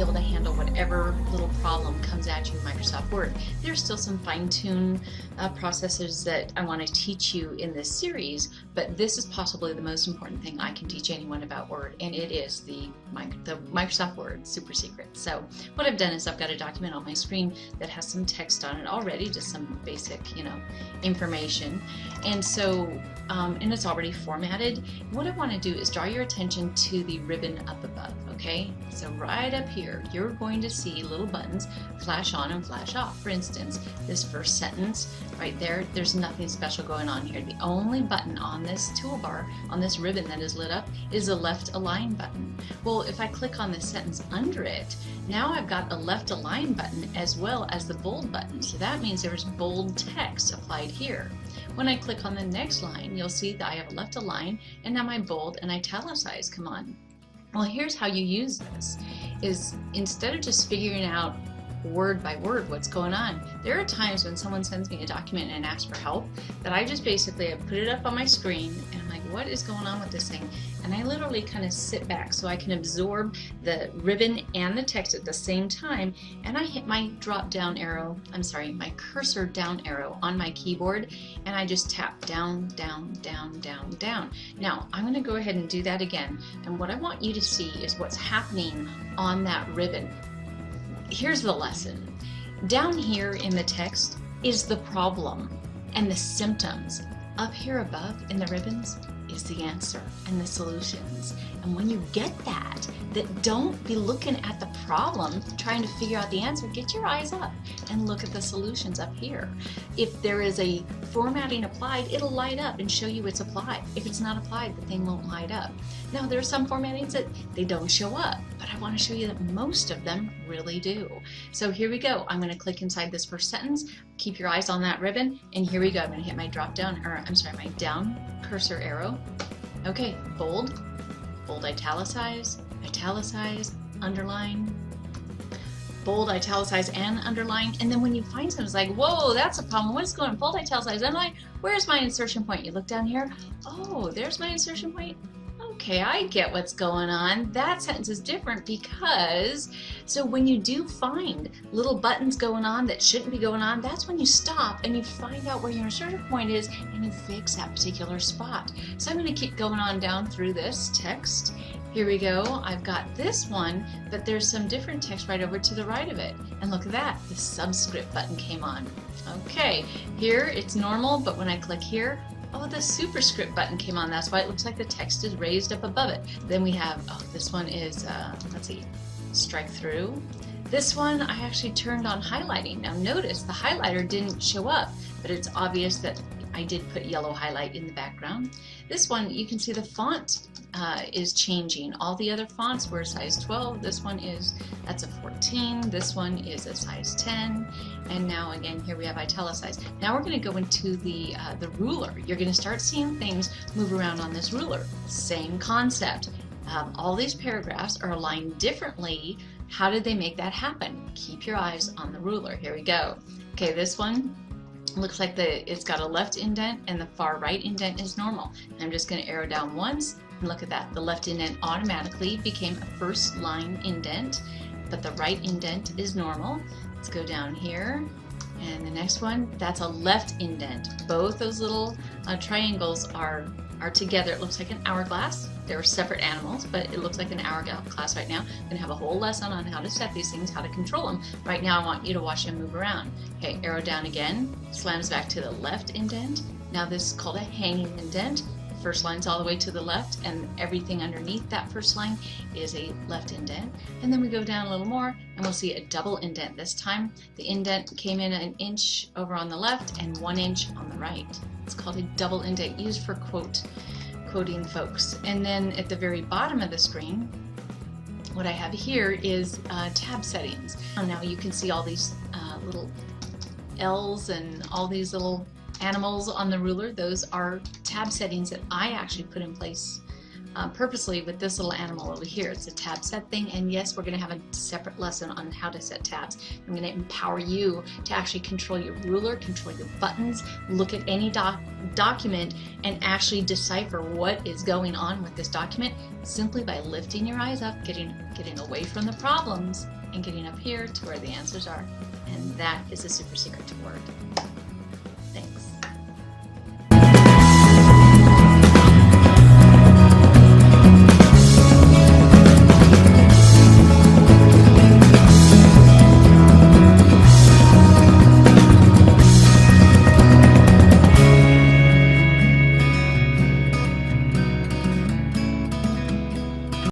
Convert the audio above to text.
able to handle whatever little problem comes at you in Microsoft Word. There's still some fine-tune processes that I want to teach you in this series, but this is possibly the most important thing I can teach anyone about Word, and it is the Microsoft Word super secret. So what I've done is I've got a document on my screen that has some text on it already, just some basic, information, and so and it's already formatted. What I want to do is draw your attention to the ribbon up above. Okay, so right up here you're going to see little buttons flash on and flash off. For instance, this first sentence right there, there's nothing special going on here. The only button on this toolbar, on this ribbon that is lit up, is a left align button. Well, if I click on the sentence under it, now I've got a left align button as well as the bold button. So that means there's bold text applied here. When I click on the next line, you'll see that I have a left align, and now my bold and italicize come on. Well, here's how you use this, is instead of just figuring out word by word what's going on, there are times when someone sends me a document and asks for help that I just basically put it up on my screen and I'm like, what is going on with this thing? And I literally kind of sit back so I can absorb the ribbon and the text at the same time, and I hit my my cursor down arrow on my keyboard, and I just tap down, down, down, down, down. Now I'm going to go ahead and do that again, and what I want you to see is what's happening on that ribbon. Here's the lesson. Down here in the text is the problem and the symptoms. Up here above in the ribbons is the answer and the solutions. And when you get that don't be looking at the problem trying to figure out the answer. Get your eyes up and look at the solutions up here. If there is a formatting applied, it'll light up and show you it's applied. If it's not applied, the thing won't light up. Now, there are some formattings that they don't show up, but I want to show you that most of them really do. So here we go. I'm going to click inside this first sentence. Keep your eyes on that ribbon, and here we go. I'm going to hit my my down cursor arrow. Okay, bold, italicize, underline, bold, italicize, and underline. And then when you find something, it's like, whoa, that's a problem. What's going on? Bold, italicize, underline. Where's my insertion point? You look down here. Oh, there's my insertion point. Okay, I get what's going on. That sentence is different because, so when you do find little buttons going on that shouldn't be going on, that's when you stop and you find out where your insertion point is and you fix that particular spot. So I'm going to keep going on down through this text. Here we go. I've got this one, but there's some different text right over to the right of it. And look at that, the subscript button came on. Okay, here it's normal, but when I click here, oh, the superscript button came on. That's why it looks like the text is raised up above it. Then we have, this one is, let's see, strike through. This one I actually turned on highlighting. Now notice the highlighter didn't show up, but it's obvious that I did put yellow highlight in the background. This one, you can see the font is changing. All the other fonts were size 12. This one that's a 14. This one is a size 10. And now again, here we have italicized. Now we're going to go into the ruler. You're going to start seeing things move around on this ruler. Same concept. All these paragraphs are aligned differently. How did they make that happen? Keep your eyes on the ruler. Here we go. Okay, this one looks like it's got a left indent and the far right indent is normal. I'm just going to arrow down once and look at that. The left indent automatically became a first line indent, but the right indent is normal. Let's go down here, and the next one, that's a left indent. Both those little triangles are together. It looks like an hourglass. They're separate animals, but it looks like an hourglass right now. I'm going to have a whole lesson on how to set these things, how to control them. Right now I want you to watch them move around. Okay, arrow down again, slams back to the left indent. Now this is called a hanging indent. The first line's all the way to the left, and everything underneath that first line is a left indent. And then we go down a little more, and we'll see a double indent. This time the indent came in an inch over on the left and 1 inch on the right. It's called a double indent, used for quoting folks. And then at the very bottom of the screen, what I have here is tab settings. Now you can see all these little L's and all these little animals on the ruler. Those are tab settings that I actually put in place purposely with this little animal over here. It's a tab set thing, and yes, we're going to have a separate lesson on how to set tabs. I'm going to empower you to actually control your ruler, control your buttons, look at any document and actually decipher what is going on with this document simply by lifting your eyes up, getting away from the problems and getting up here to where the answers are. And that is the super secret to Word.